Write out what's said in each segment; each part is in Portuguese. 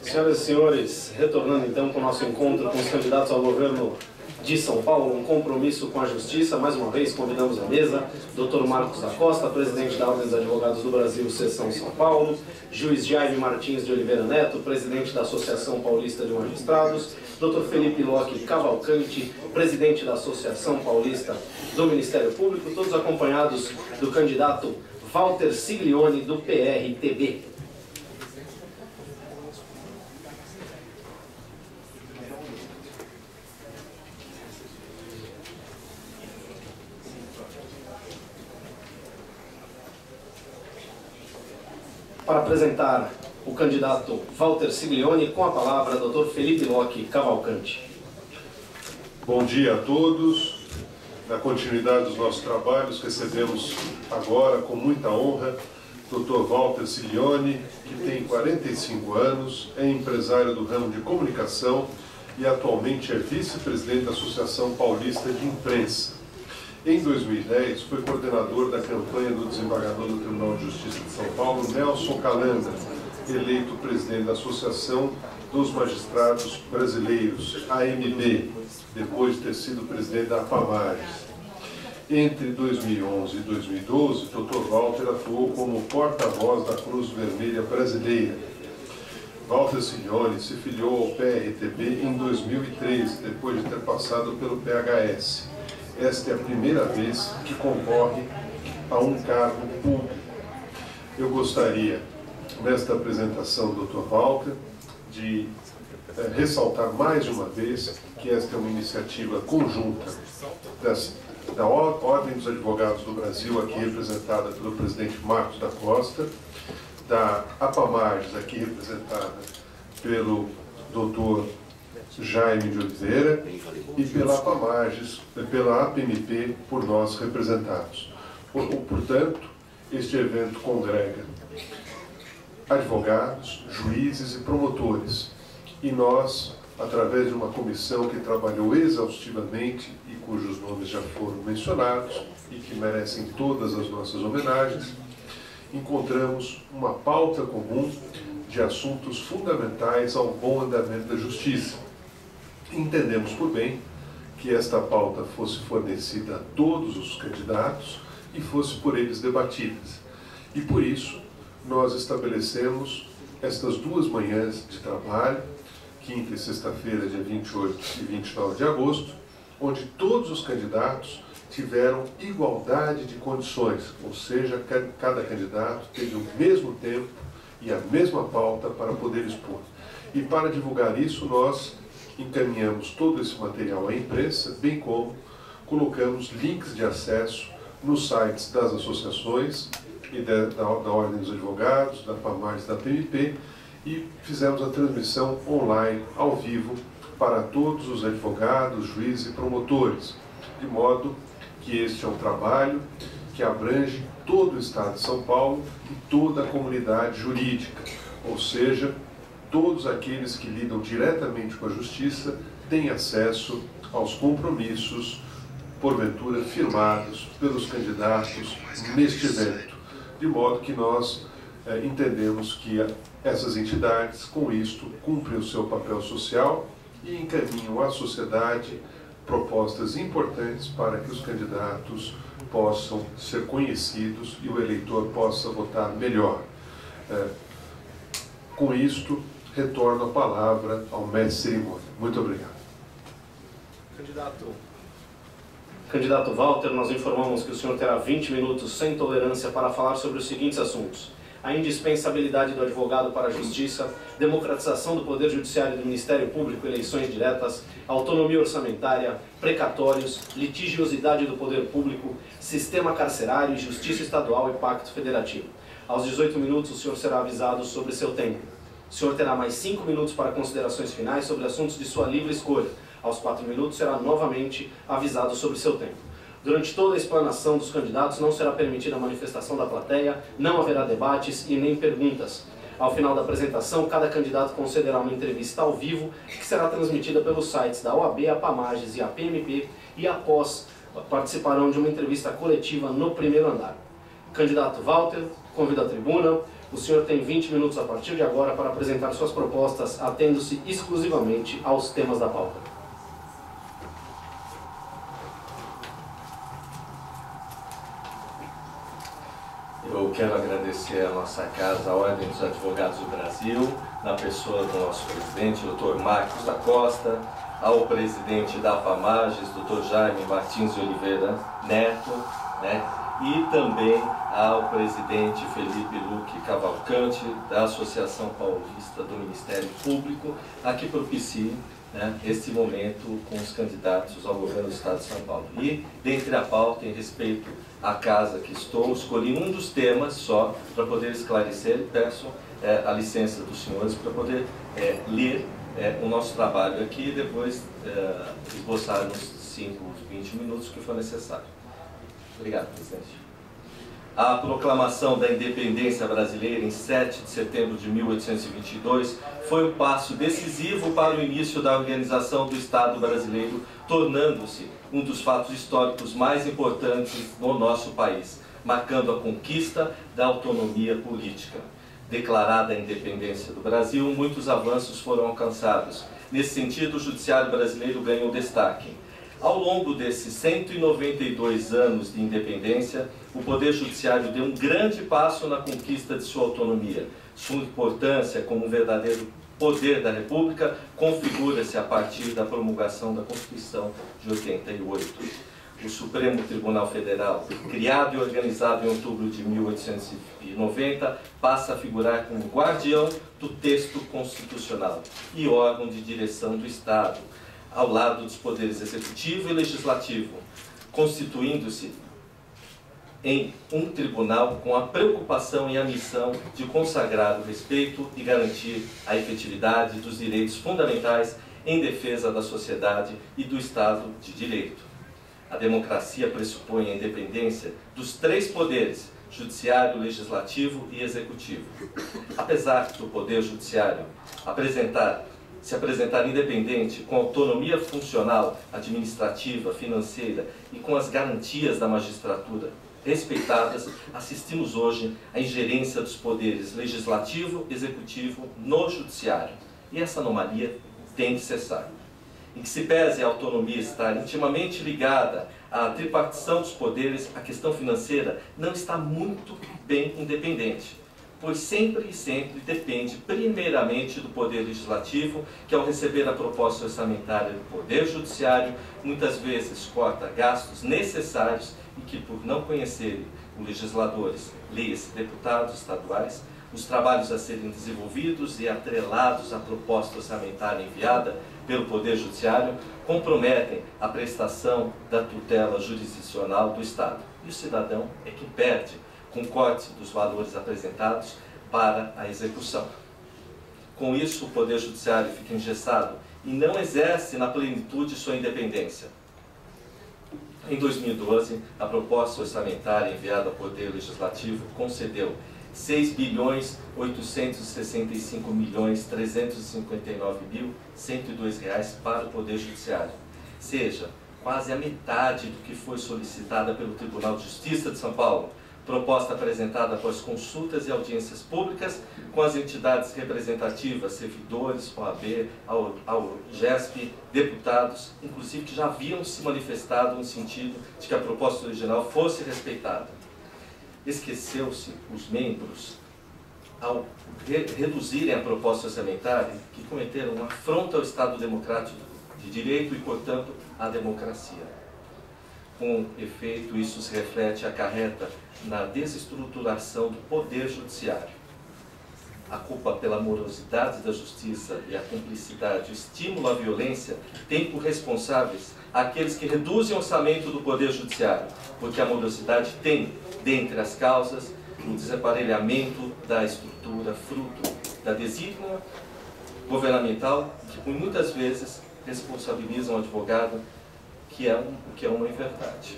Senhoras e senhores, retornando então com o nosso encontro com os candidatos ao governo de São Paulo, um compromisso com a justiça. Mais uma vez convidamos à mesa Dr. Marcos da Costa, presidente da Ordem dos Advogados do Brasil, Seção São Paulo, juiz Jaime Martins de Oliveira Neto, presidente da Associação Paulista de Magistrados, Dr. Felipe Locke Cavalcante, presidente da Associação Paulista do Ministério Público, todos acompanhados do candidato Walter Siglioni, do PRTB. Para apresentar o candidato Walter Siglioni, com a palavra, Dr. Felipe Locke Cavalcante. Bom dia a todos. Na continuidade dos nossos trabalhos, recebemos agora, com muita honra, Dr. Walter Siglioni, que tem 45 anos, é empresário do ramo de comunicação e atualmente é vice-presidente da Associação Paulista de Imprensa. Em 2010, foi coordenador da campanha do desembargador do Tribunal de Justiça de São Paulo, Nelson Calandra, eleito presidente da Associação dos Magistrados Brasileiros, AMB, depois de ter sido presidente da APAMAGES. Entre 2011 e 2012, Dr. Walter atuou como porta-voz da Cruz Vermelha Brasileira. Walter Siglioni se filiou ao PRTB em 2013, depois de ter passado pelo PHS. Esta é a primeira vez que concorre a um cargo público. Eu gostaria, nesta apresentação do Dr. Walter, de ressaltar mais uma vez que esta é uma iniciativa conjunta da Ordem dos Advogados do Brasil, aqui representada pelo presidente Marcos da Costa, da APAMAGES, aqui representada pelo Dr. Jaime de Oliveira, e pela APAMAGES, pela APMP, por nós representados. Portanto, este evento congrega advogados, juízes e promotores. E nós, através de uma comissão que trabalhou exaustivamente e cujos nomes já foram mencionados e que merecem todas as nossas homenagens, encontramos uma pauta comum de assuntos fundamentais ao bom andamento da justiça. Entendemos por bem que esta pauta fosse fornecida a todos os candidatos e fosse por eles debatida. E por isso, nós estabelecemos estas duas manhãs de trabalho, quinta e sexta-feira, dia 28 e 29 de agosto, onde todos os candidatos tiveram igualdade de condições, ou seja, cada candidato teve o mesmo tempo e a mesma pauta para poder expor. E para divulgar isso, nós encaminhamos todo esse material à imprensa, bem como colocamos links de acesso nos sites das associações e da Ordem dos Advogados, da APAMAGES, da PMP, e fizemos a transmissão online, ao vivo, para todos os advogados, juízes e promotores, de modo que este é um trabalho que abrange todo o Estado de São Paulo e toda a comunidade jurídica, ou seja, todos aqueles que lidam diretamente com a justiça têm acesso aos compromissos, porventura firmados pelos candidatos neste evento, de modo que nós entendemos que essas entidades, com isto, cumprem o seu papel social e encaminham à sociedade propostas importantes para que os candidatos possam ser conhecidos e o eleitor possa votar melhor. Com isto, retorno a palavra ao mestre de cerimônia. Muito obrigado. Candidato Walter, nós informamos que o senhor terá 20 minutos sem tolerância para falar sobre os seguintes assuntos: a indispensabilidade do advogado para a justiça, democratização do Poder Judiciário e do Ministério Público, eleições diretas, autonomia orçamentária, precatórios, litigiosidade do Poder Público, sistema carcerário, justiça estadual e pacto federativo. Aos 18 minutos, o senhor será avisado sobre seu tempo. O senhor terá mais 5 minutos para considerações finais sobre assuntos de sua livre escolha. Aos 4 minutos, será novamente avisado sobre seu tempo. Durante toda a explanação dos candidatos, não será permitida a manifestação da plateia, não haverá debates e nem perguntas. Ao final da apresentação, cada candidato concederá uma entrevista ao vivo, que será transmitida pelos sites da OAB, APAMAGES e a PMP, e após participarão de uma entrevista coletiva no primeiro andar. Candidato Walter, convido à tribuna O senhor tem 20 minutos a partir de agora para apresentar suas propostas, atendo-se exclusivamente aos temas da pauta. Eu quero agradecer à nossa casa, a Ordem dos Advogados do Brasil, na pessoa do nosso presidente, Dr. Marcos da Costa, ao presidente da FAMAGES, Dr. Jaime Martins de Oliveira Neto, e também ao presidente Felipe Luque Cavalcante, da Associação Paulista do Ministério Público, a que propicie este momento com os candidatos ao governo do Estado de São Paulo. E, dentre a pauta, em respeito à casa que estou, escolhi um dos temas só para poder esclarecer e peço a licença dos senhores para poder ler o nosso trabalho aqui e depois esboçar nos 5, 20 minutos que for necessário. Obrigado, presidente. A proclamação da independência brasileira em 7 de setembro de 1822 foi um passo decisivo para o início da organização do Estado brasileiro, tornando-se um dos fatos históricos mais importantes no nosso país, marcando a conquista da autonomia política. Declarada a independência do Brasil, muitos avanços foram alcançados. Nesse sentido, o judiciário brasileiro ganhou destaque. Ao longo desses 192 anos de independência, o Poder Judiciário deu um grande passo na conquista de sua autonomia. Sua importância como um verdadeiro poder da República configura-se a partir da promulgação da Constituição de 88. O Supremo Tribunal Federal, criado e organizado em outubro de 1890, passa a figurar como guardião do texto constitucional e órgão de direção do Estado, ao lado dos poderes executivo e legislativo, constituindo-se em um tribunal com a preocupação e a missão de consagrar o respeito e garantir a efetividade dos direitos fundamentais em defesa da sociedade e do Estado de Direito. A democracia pressupõe a independência dos três poderes, judiciário, legislativo e executivo. Apesar do Poder Judiciário se apresentar independente, com autonomia funcional, administrativa, financeira e com as garantias da magistratura respeitadas, assistimos hoje à ingerência dos poderes legislativo e executivo no judiciário. E essa anomalia tem que cessar. Em que se pese a autonomia estar intimamente ligada à tripartição dos poderes, a questão financeira não está muito bem independente, pois sempre e sempre depende primeiramente do Poder Legislativo, que ao receber a proposta orçamentária do Poder Judiciário, muitas vezes corta gastos necessários e que, por não conhecerem os legisladores, leis, deputados estaduais, os trabalhos a serem desenvolvidos e atrelados à proposta orçamentária enviada pelo Poder Judiciário, comprometem a prestação da tutela jurisdicional do Estado. E o cidadão é quem perde com corte dos valores apresentados para a execução. Com isso, o Poder Judiciário fica engessado e não exerce na plenitude sua independência. Em 2012, a proposta orçamentária enviada ao Poder Legislativo concedeu 6.865.359.102 reais para o Poder Judiciário, seja, quase a metade do que foi solicitada pelo Tribunal de Justiça de São Paulo, proposta apresentada após consultas e audiências públicas com as entidades representativas, servidores, OAB, ao GESP, deputados, inclusive que já haviam se manifestado no sentido de que a proposta original fosse respeitada. Esqueceu-se os membros, ao reduzirem a proposta orçamentária, que cometeram uma afronta ao Estado democrático de direito e, portanto, à democracia. Com efeito, isso se reflete e acarreta na desestruturação do Poder Judiciário. A culpa pela morosidade da justiça e a cumplicidade, o estímulo à violência, tem por responsáveis aqueles que reduzem o orçamento do Poder Judiciário, porque a morosidade tem, dentre as causas, o desaparelhamento da estrutura, fruto da desígnio governamental, que muitas vezes responsabilizam o advogado, que é uma inverdade.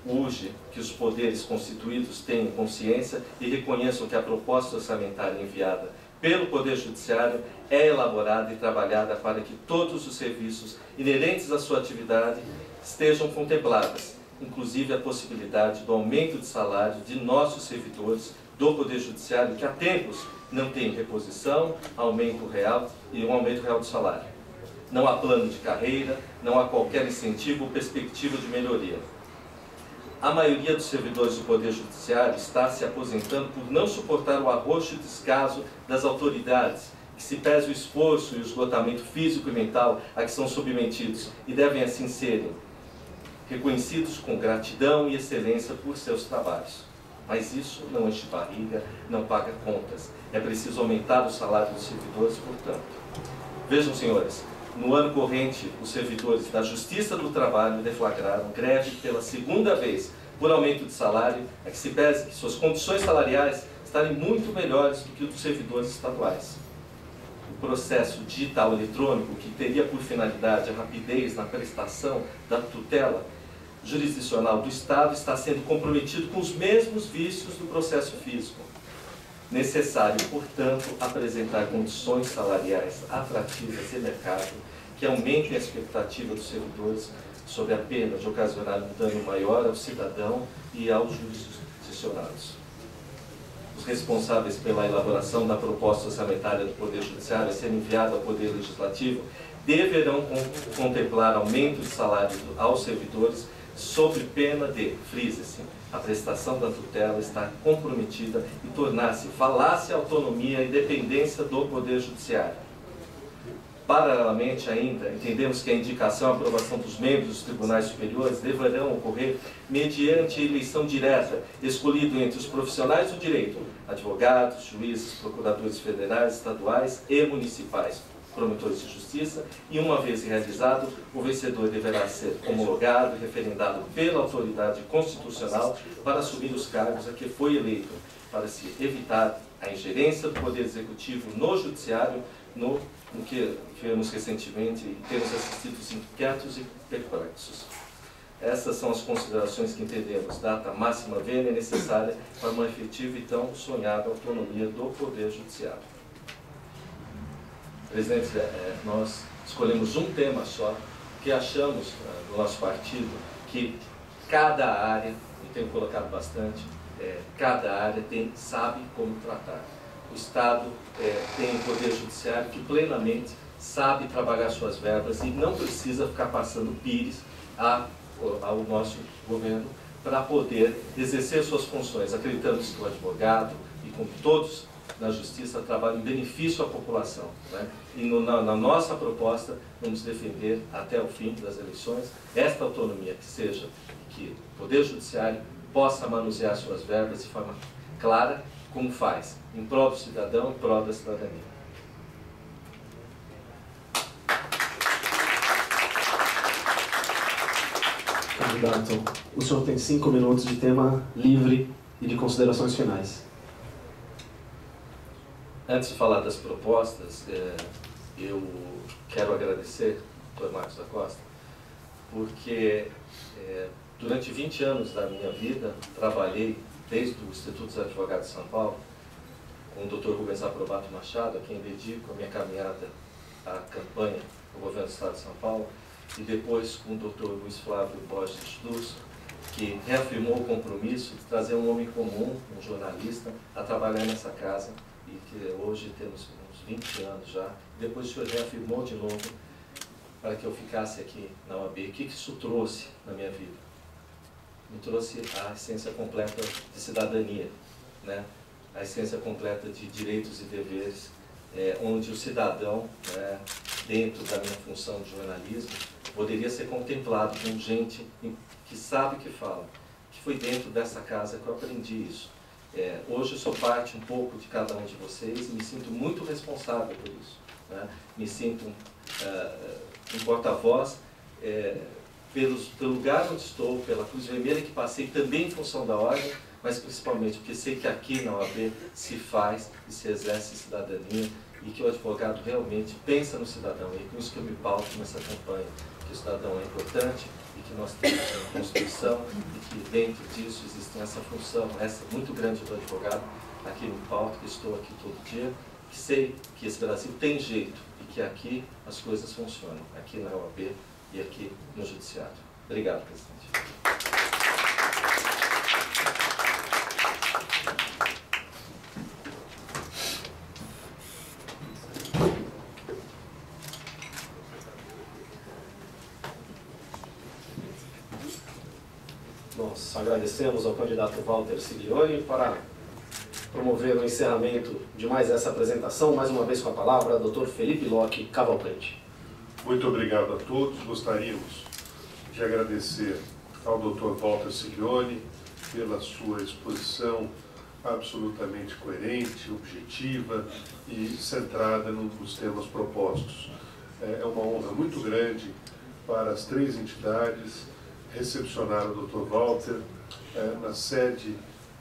Urge que os poderes constituídos tenham consciência e reconheçam que a proposta orçamentária enviada pelo Poder Judiciário é elaborada e trabalhada para que todos os serviços inerentes à sua atividade estejam contempladas, inclusive a possibilidade do aumento de salário de nossos servidores do Poder Judiciário que há tempos não tem reposição, aumento real e um aumento real do salário. Não há plano de carreira, não há qualquer incentivo ou perspectiva de melhoria. A maioria dos servidores do Poder Judiciário está se aposentando por não suportar o arroxo e descaso das autoridades, que se pese o esforço e o esgotamento físico e mental a que são submetidos e devem assim serem reconhecidos com gratidão e excelência por seus trabalhos. Mas isso não enche barriga, não paga contas. É preciso aumentar o salário dos servidores, portanto. Vejam, senhores, no ano corrente, os servidores da Justiça do Trabalho deflagraram greve pela segunda vez por aumento de salário, a que se pese que suas condições salariais estarem muito melhores do que os dos servidores estaduais. O processo digital eletrônico, que teria por finalidade a rapidez na prestação da tutela jurisdicional do Estado, está sendo comprometido com os mesmos vícios do processo físico. Necessário, portanto, apresentar condições salariais atrativas de mercado que aumentem a expectativa dos servidores sob a pena de ocasionar um dano maior ao cidadão e aos jurisdicionados. Os responsáveis pela elaboração da proposta orçamentária do Poder Judiciário a ser enviada ao Poder Legislativo deverão contemplar aumento de salário aos servidores sob pena de, frise-se, a prestação da tutela estar comprometida e tornar-se falácia a autonomia e independência do Poder Judiciário. Paralelamente ainda, entendemos que a indicação e aprovação dos membros dos tribunais superiores deverão ocorrer mediante eleição direta, escolhido entre os profissionais do direito, advogados, juízes, procuradores federais, estaduais e municipais, promotores de justiça, e uma vez realizado, o vencedor deverá ser homologado e referendado pela autoridade constitucional para assumir os cargos a que foi eleito, para se evitar a ingerência do Poder Executivo no Judiciário, no que vimos recentemente e temos assistido inquietos e perplexos. Essas são as considerações que entendemos data máxima vênia necessária para uma efetiva e tão sonhada autonomia do Poder Judiciário. Presidente, nós escolhemos um tema só, que achamos no nosso partido que cada área, e tenho colocado bastante, cada área sabe como tratar. O Estado tem um Poder Judiciário que plenamente sabe trabalhar suas verbas e não precisa ficar passando pires ao nosso governo para poder exercer suas funções. Acreditamos que o advogado e com todos na Justiça trabalham em benefício à população, né? E na nossa proposta vamos defender até o fim das eleições esta autonomia que o Poder Judiciário possa manusear suas verbas de forma clara, como faz, em prol do cidadão, em prol da cidadania. Candidato, o senhor tem 5 minutos de tema livre e de considerações finais. Antes de falar das propostas, eu quero agradecer ao Dr. Marcos da Costa, porque durante 20 anos da minha vida trabalhei desde o Instituto dos Advogados de São Paulo, com o Dr. Rubens Aprobato Machado, a quem dedico a minha caminhada à campanha do governo do Estado de São Paulo, e depois com o Dr. Luiz Flávio Borges Luz, que reafirmou o compromisso de trazer um homem comum, um jornalista, a trabalhar nessa casa, e que hoje temos uns 20 anos já. Depois o senhor reafirmou de novo para que eu ficasse aqui na OAB. O que isso trouxe na minha vida? Me trouxe a essência completa de cidadania, né? A essência completa de direitos e deveres, onde o cidadão, né, dentro da minha função de jornalismo, poderia ser contemplado como gente que sabe o que fala, que foi dentro dessa casa que eu aprendi isso. Hoje eu sou parte um pouco de cada um de vocês e me sinto muito responsável por isso, né? Me sinto um porta-voz pelo lugar onde estou, pela cruz vermelha que passei também em função da ordem, mas principalmente porque sei que aqui na OAB se faz e se exerce cidadania e que o advogado realmente pensa no cidadão. E é com isso que eu me pauto nessa campanha, que o cidadão é importante e que nós temos uma Constituição e que dentro disso existe essa função, essa muito grande do advogado, aqui no pauto, que estou aqui todo dia, que sei que esse Brasil tem jeito e que aqui as coisas funcionam, aqui na OAB e aqui no Judiciário. Obrigado, presidente. Nós agradecemos ao candidato Walter Siglioni. Para promover o encerramento de mais essa apresentação, mais uma vez com a palavra, Dr. Felipe Locke Cavalcante. Muito obrigado a todos. Gostaríamos de agradecer ao Dr. Walter Siglioni pela sua exposição absolutamente coerente, objetiva e centrada nos temas propostos. É uma honra muito grande para as três entidades recepcionar o Dr. Walter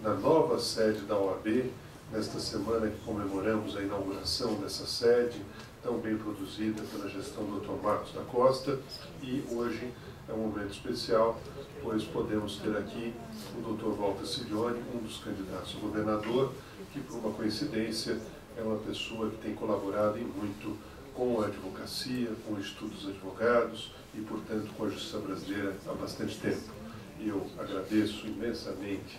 na nova sede da OAB, nesta semana que comemoramos a inauguração dessa sede, tão bem produzida pela gestão do Dr. Marcos da Costa, e hoje é um momento especial, pois podemos ter aqui o Dr. Walter Siglioni, um dos candidatos a governador, que por uma coincidência é uma pessoa que tem colaborado em muito com a advocacia, com o estudo dos advogados e, portanto, com a justiça brasileira há bastante tempo. E eu agradeço imensamente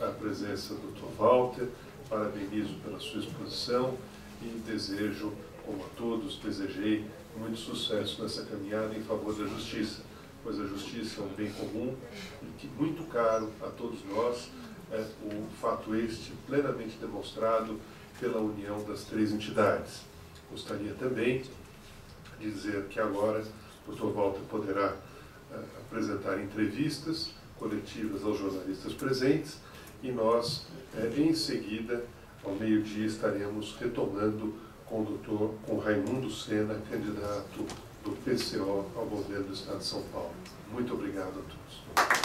a presença do Dr. Walter, parabenizo pela sua exposição e desejo, como a todos, desejei muito sucesso nessa caminhada em favor da justiça, pois a justiça é um bem comum e que muito caro a todos nós, o fato este plenamente demonstrado pela união das três entidades. Gostaria também de dizer que agora o Dr. Walter poderá apresentar entrevistas coletivas aos jornalistas presentes e nós, em seguida, ao meio-dia, estaremos retomando com Raimundo Sena, candidato do PCO ao governo do Estado de São Paulo. Muito obrigado a todos.